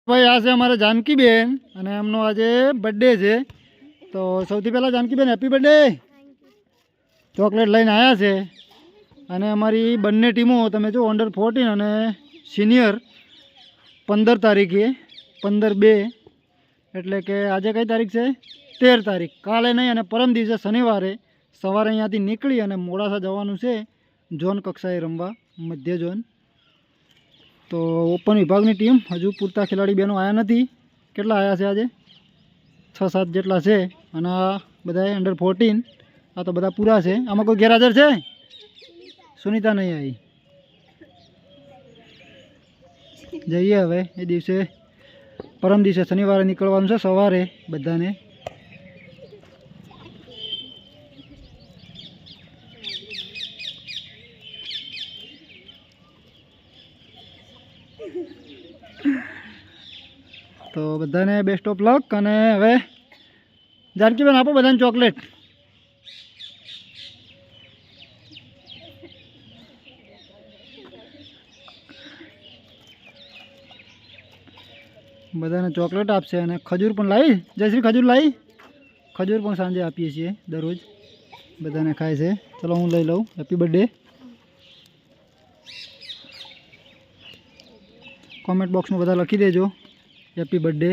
ભાઈ આ છે અમારા જાનકીબેન અને એમનો આજે બર્થડે છે તો સૌથી પહેલાં જાનકીબેન હેપી બર્થડે. ચોકલેટ લઈને આવ્યા છે અને અમારી બંને ટીમો તમે જો અંડર 14 અને સિનિયર 15 તારીખે 15/2 એટલે કે આજે કઈ તારીખ છે 13 તારીખ કાલે નહીં અને પરમ દિવસે શનિવારે સવારે અહીંયાથી નીકળી અને મોડાસા જવાનું છે ઝોન કક્ષાએ રમવા મધ્ય ઝોન. તો ઓપન વિભાગની ટીમ હજુ પૂરતા ખેલાડી બહેનો આવ્યા નથી. કેટલા આવ્યા છે આજે 6-7 જેટલા છે અને આ બધા અંડર 14. આ તો બધા પૂરા છે. આમાં કોઈ ગેરહાજર છે? સુનિતા નહીં આવી. જઈએ હવે એ દિવસે પરમ દિવસે શનિવારે નીકળવાનું છે સવારે બધાને. તો બધાને બેસ્ટ ઓફ લક. અને હવે જાનકીબેન આપો બધાને ચોકલેટ. બધાને ચોકલેટ આપશે અને ખજૂર પણ લાવી. જયશ્રી ખજૂર લાવી. ખજૂર પણ સાંજે આપીએ છીએ દરરોજ બધાને ખાય છે. ચલો હું લઈ લઉં. Happy birthday. કોમેન્ટ બોક્સમાં બધા લખી દેજો હેપી બર્થડે.